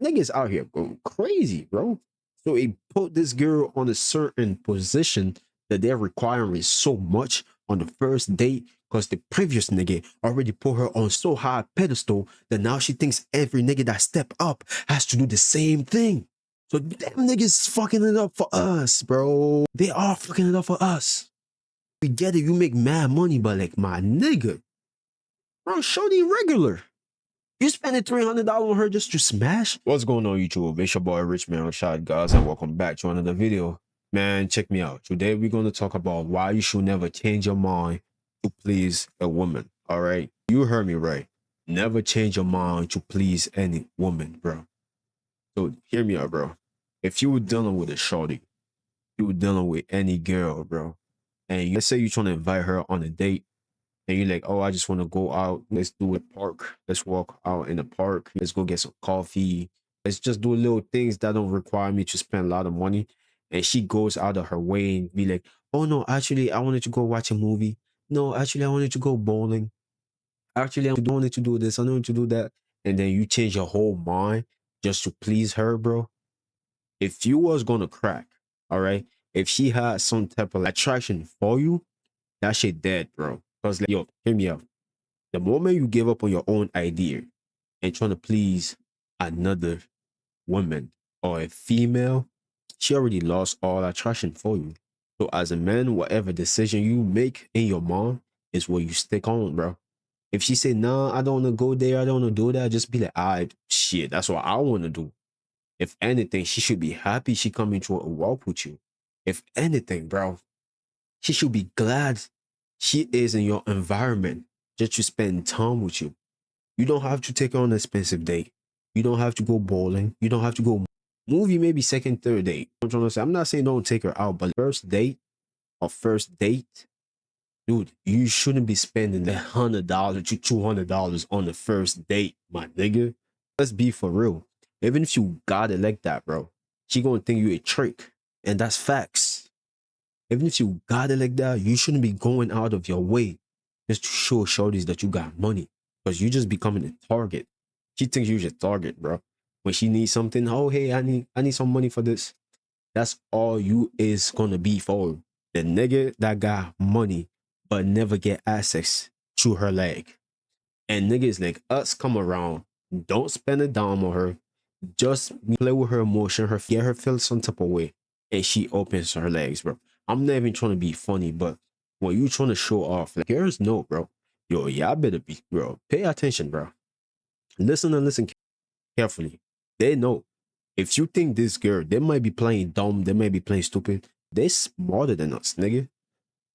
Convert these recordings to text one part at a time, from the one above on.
Niggas out here going crazy, bro. So he put this girl on a certain position that they're requiring so much on the first date because the previous nigga already put her on so high a pedestal that now she thinks every nigga that step up has to do the same thing. So them niggas fucking it up for us, bro. They are fucking it up for us. We get it, you make mad money, but like my nigga, bro, shorty regular. You spending $300 on her just to smash? What's going on, YouTube? It's your boy Rich Man Shot, guys, and welcome back to another video. Man, check me out. Today we're going to talk about why you should never change your mind to please a woman. All right, you heard me right. Never change your mind to please any woman, bro. So hear me out, bro. If you were dealing with a shorty, you were dealing with any girl, bro, and let's say you're trying to invite her on a date and you're like, oh, I just want to go out. Let's do a park. Let's walk out in the park. Let's go get some coffee. Let's just do little things that don't require me to spend a lot of money. And she goes out of her way and be like, oh, no, actually, I wanted to go watch a movie. No, actually, I wanted to go bowling. Actually, I wanted to do this. I wanted to do that. And then you change your whole mind just to please her, bro. If you was going to crack, all right, if she had some type of attraction for you, that shit dead, bro. Because, like, yo, hear me out. The moment you give up on your own idea and trying to please another woman or a female, she already lost all attraction for you. So as a man, whatever decision you make in your mind is what you stick on, bro. If she say, nah, I don't want to go there, I don't want to do that, just be like, shit, that's what I want to do. If anything, she should be happy she come into a walk with you. If anything, bro, she should be glad she is in your environment just to spend time with you. You don't have to take her on an expensive date. You don't have to go bowling. You don't have to go movie, maybe second, third date. I'm trying to say, I'm not saying don't take her out, but first date or first date, dude, you shouldn't be spending $100 to $200 on the first date, my nigga. Let's be for real. Even if you got it like that, bro, she gonna think you a trick, and that's facts. Even if you got it like that, you shouldn't be going out of your way just to show shorties that you got money. Because you just becoming a target. She thinks you're a target, bro. When she needs something, oh hey, I need some money for this. That's all you is gonna be for. The nigga that got money but never get access to her leg. And niggas like us come around, don't spend a dime on her, just play with her emotion, get her feel some type of way, and she opens her legs, bro. I'm not even trying to be funny, but when you trying to show off, like, girls know, bro. Yo, y'all better be, bro. Pay attention, bro. Listen and listen carefully. They know. If you think this girl, they might be playing dumb, they might be playing stupid. They smarter than us, nigga.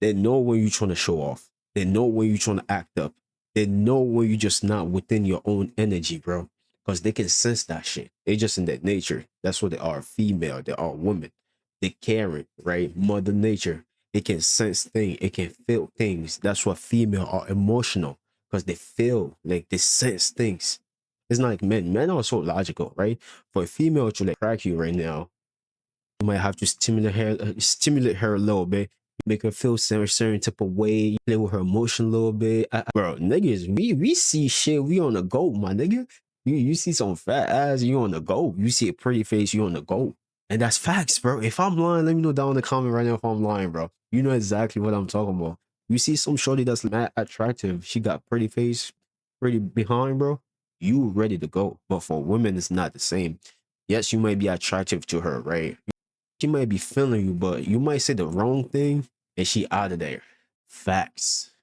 They know when you're trying to show off. They know when you're trying to act up. They know when you're just not within your own energy, bro. Because they can sense that shit. They just in that nature. That's what they are. Female. They are women. They caring, right? Mother nature. It can sense things. It can feel things. That's why female are emotional. Because they feel, like they sense things. It's not like men. Men are so logical, right? For a female to like crack you right now, you might have to stimulate her a little bit, make her feel certain type of way, play with her emotion a little bit. Bro, niggas, we see shit, we on the go, my nigga. You see some fat ass, you on the go. You see a pretty face, you on the go. And that's facts, bro. If I'm lying, let me know down in the comment right now if I'm lying, bro. You know exactly what I'm talking about. You see some shorty that's mad attractive, she got pretty face, pretty behind, bro. You ready to go. But for women, it's not the same. Yes, you might be attractive to her, right? She might be feeling you, but you might say the wrong thing and she out of there. Facts.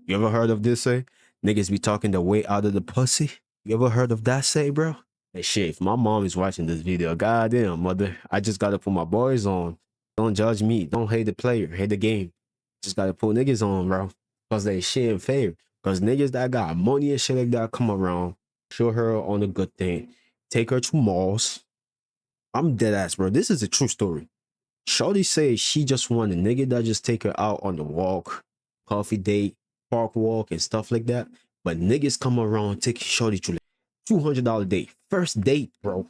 You ever heard of this say? Niggas be talking their way out of the pussy. You ever heard of that say, bro? Hey, shit, if my mom is watching this video, goddamn, mother, I just gotta put my boys on. Don't judge me. Don't hate the player. Hate the game. Just gotta put niggas on, bro. Because they shit in favor. Because niggas that got money and shit like that come around, show her on a good thing. Take her to malls. I'm dead ass, bro. This is a true story. Shorty says she just want a nigga that just take her out on the walk, coffee date, park walk, and stuff like that. But niggas come around take Shorty to like $200 date. First date, bro.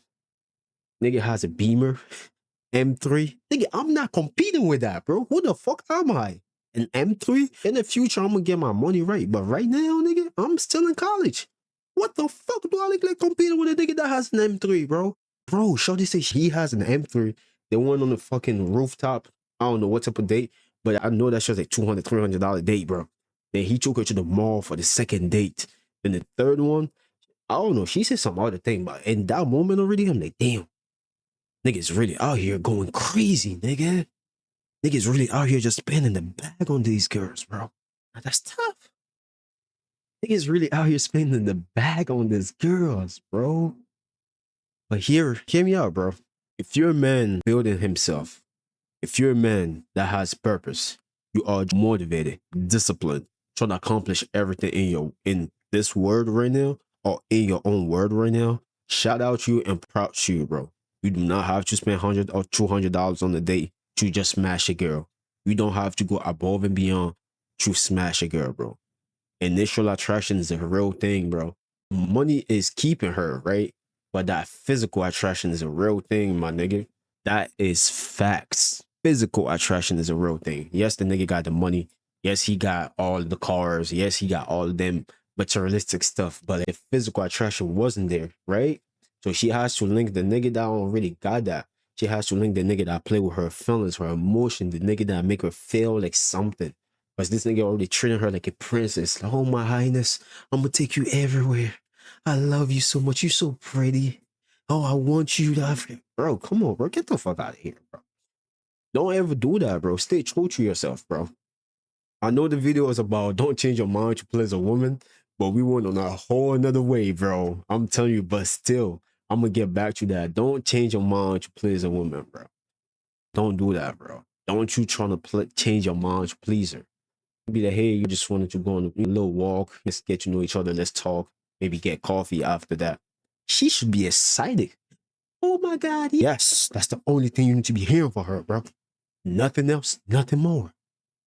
Nigga has a Beamer, M3. Nigga, I'm not competing with that, bro. Who the fuck am I? An M3? In the future, I'm gonna get my money right. But right now, nigga, I'm still in college. What the fuck do I look like competing with a nigga that has an M3, bro? Bro, Shorty say he has an M3. They went on the fucking rooftop. I don't know what type of date, but I know that she was like $200, $300 date, bro. Then he took her to the mall for the second date. Then the third one, I don't know. She said some other thing, but in that moment already, I'm like, damn, niggas really out here going crazy, nigga. Niggas really out here just spending the bag on these girls, bro. That's tough. Niggas really out here spending the bag on these girls, bro. But hear me out, bro. If you're a man building himself, if you're a man that has purpose, you are motivated, disciplined, trying to accomplish everything in this world right now or in your own world right now, shout out to you and proud to you, bro. You do not have to spend $100 or $200 on a date to just smash a girl. You don't have to go above and beyond to smash a girl, bro. Initial attraction is a real thing, bro. Money is keeping her, right? But that physical attraction is a real thing, my nigga. That is facts. Physical attraction is a real thing. Yes, the nigga got the money. Yes, he got all the cars. Yes, he got all of them materialistic stuff. But if physical attraction wasn't there, right? So she has to link the nigga that already got that. She has to link the nigga that play with her feelings, her emotion, the nigga that make her feel like something. Because this nigga already treating her like a princess. Like, oh, my highness, I'm going to take you everywhere. I love you so much. You're so pretty. Oh, I want you to have... Bro, come on, bro. Get the fuck out of here, bro. Don't ever do that, bro. Stay true to yourself, bro. I know the video is about don't change your mind to please a woman, but we went on a whole another way, bro. I'm telling you, but still, I'm going to get back to that. Don't change your mind to please a woman, bro. Don't do that, bro. Don't you trying to change your mind to please her. Be like, hey, you just wanted to go on a little walk. Let's get to know each other. Let's talk. Maybe get coffee after that. She should be excited. Oh my God. Yes, that's the only thing you need to be hearing for her, bro. Nothing else, nothing more.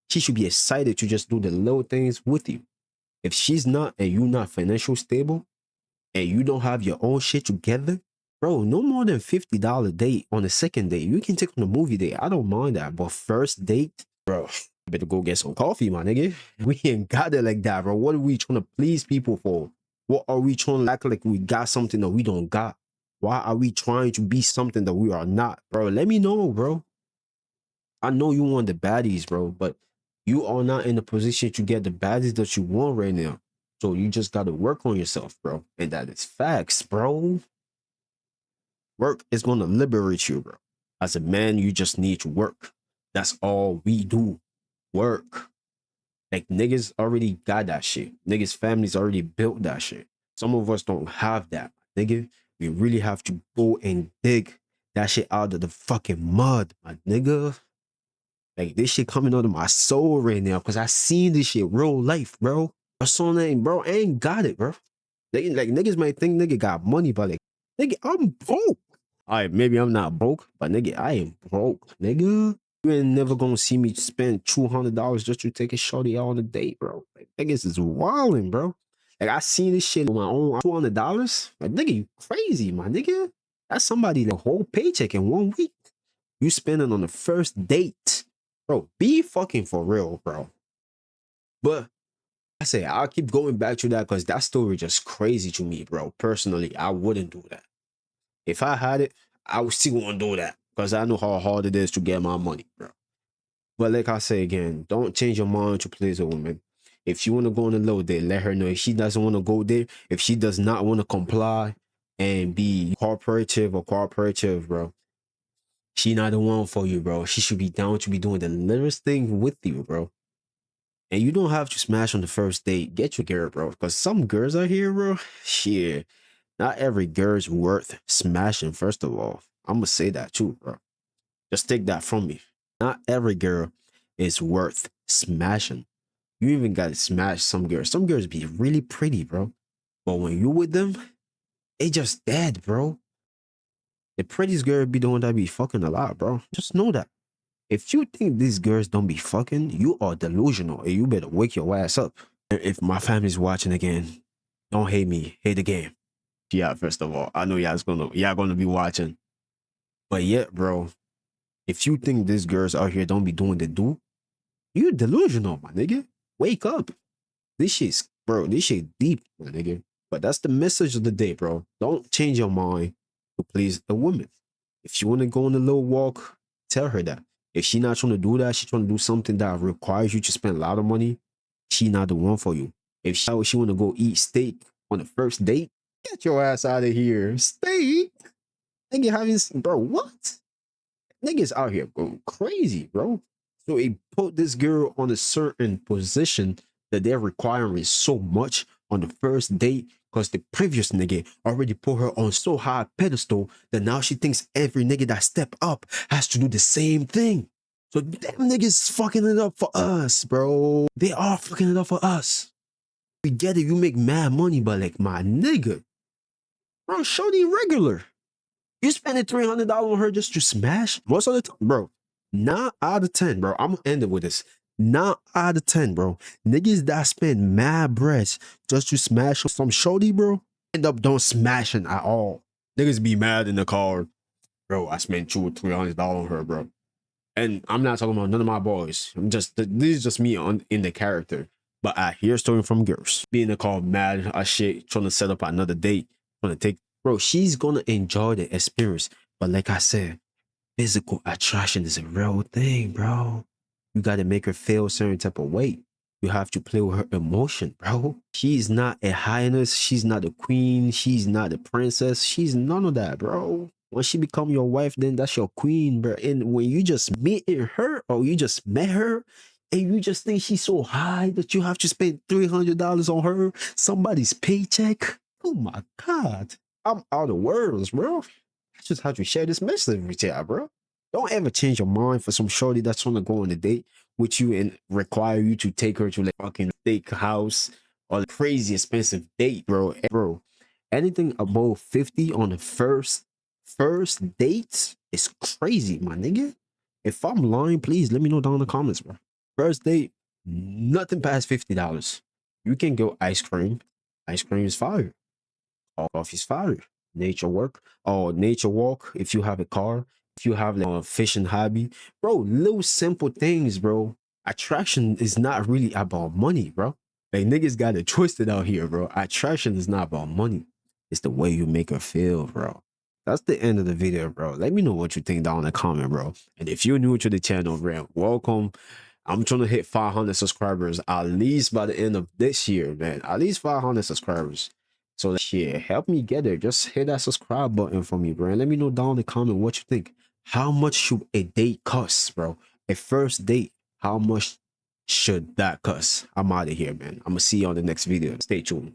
She should be excited to just do the little things with you. If she's not and you're not financially stable and you don't have your own shit together, bro, no more than $50 date on the second date. You can take on a movie date. I don't mind that. But first date, bro, I better go get some coffee, my nigga. We ain't got it like that, bro. What are we trying to please people for? What are we trying to act like we got something that we don't got? Why are we trying to be something that we are not? Bro, let me know, bro. I know you want the baddies, bro, but you are not in the position to get the baddies that you want right now. So you just got to work on yourself, bro. And that is facts, bro. Work is going to liberate you, bro. As a man, you just need to work. That's all we do. Work. Like, niggas already got that shit. Niggas' families already built that shit. Some of us don't have that, nigga. We really have to go and dig that shit out of the fucking mud, my nigga. Like, this shit coming out of my soul right now because I seen this shit real life, bro. My son ain't, bro, I ain't got it, bro. Like, niggas might think nigga got money, but like, nigga, I'm broke. All right, maybe I'm not broke, but nigga, I am broke, nigga. You ain't never gonna see me spend $200 just to take a shorty out on a date, bro. Like, niggas is wilding, bro. Like, I seen this shit on my own $200. Like, nigga, you crazy, my nigga. That's somebody the whole paycheck in 1 week. You spending on the first date. Bro, be fucking for real, bro. But I say, I'll keep going back to that because that story just crazy to me, bro. Personally, I wouldn't do that. If I had it, I would still want to do that because I know how hard it is to get my money, bro. But like I say again, don't change your mind to please a woman. If you want to go on a low date, let her know. If she doesn't want to go there, if she does not want to comply and be cooperative, bro, she not the one for you, bro. She should be down to be doing the littlest thing with you, bro. And you don't have to smash on the first date. Get your girl, bro. Because some girls out here, bro, shit. Not every girl's worth smashing, first of all. I'm going to say that too, bro. Just take that from me. Not every girl is worth smashing. You even got to smash some girls. Some girls be really pretty, bro. But when you with them, they just dead, bro. The prettiest girl be the one that be fucking a lot, bro. Just know that. If you think these girls don't be fucking, you are delusional and you better wake your ass up. If my family's watching again, don't hate me, hate the game. Yeah, first of all, I know y'all gonna be watching. But yeah, bro, if you think these girls out here don't be doing the do, you delusional, my nigga. Wake up. This shit deep, my nigga. But that's the message of the day, bro. Don't change your mind to please a woman. If she want to go on a little walk, tell her that. If she not trying to do that, she trying to do something that requires you to spend a lot of money, she not the one for you. If she want to go eat steak on the first date, get your ass out of here. Steak? Nigga having, bro, what? Niggas out here going crazy, bro. So it put this girl on a certain position that they're requiring so much on the first date because the previous nigga already put her on so high a pedestal that now she thinks every nigga that step up has to do the same thing. So them niggas fucking it up for us, bro. They are fucking it up for us. We get it, you make mad money, but like my nigga, bro, shorty regular. You spending $300 on her just to smash? Most of the time, bro. 9 out of 10, bro. I'm gonna end it with this. 9 out of 10, bro. Niggas that spend mad breads just to smash some shorty, bro, end up don't smashing at all. Niggas be mad in the car, bro. I spent $200 or $300 on her, bro. And I'm not talking about none of my boys. This is just me in the character. But I hear story from girls being in the car mad as shit, trying to set up another date, trying to take. Bro, she's gonna enjoy the experience. But like I said, physical attraction is a real thing, bro. You gotta make her feel a certain type of way. You have to play with her emotion, bro. She's not a highness. She's not a queen. She's not a princess. She's none of that, bro. When she become your wife, then that's your queen, bro. And when you just meet her or you just met her and you just think she's so high that you have to spend $300 on her, somebody's paycheck. Oh my God. I'm out of words, bro. I just have to share this message with you, bro. Don't ever change your mind for some shorty that's trying to go on a date with you and require you to take her to like fucking steak house or the crazy expensive date, bro. Bro, anything above 50 on the first date is crazy, my nigga. If I'm lying, please let me know down in the comments, bro. First date, nothing past $50. You can go ice cream. Ice cream is fire. Off is fire. Nature work or nature walk if you have a car, if you have like a fishing hobby, bro. Little simple things, bro. Attraction is not really about money, bro. Like niggas got it twisted out here, bro. Attraction is not about money. It's the way you make her feel, bro. That's the end of the video, bro. Let me know what you think down in the comment, bro. And if you're new to the channel, bro, welcome. I'm trying to hit 500 subscribers at least by the end of this year, man. At least 500 subscribers. So shit, help me get there. Just hit that subscribe button for me, bro. And let me know down in the comment what you think. How much should a date cost, bro? A first date, how much should that cost? I'm out of here, man. I'm gonna see you on the next video. Stay tuned.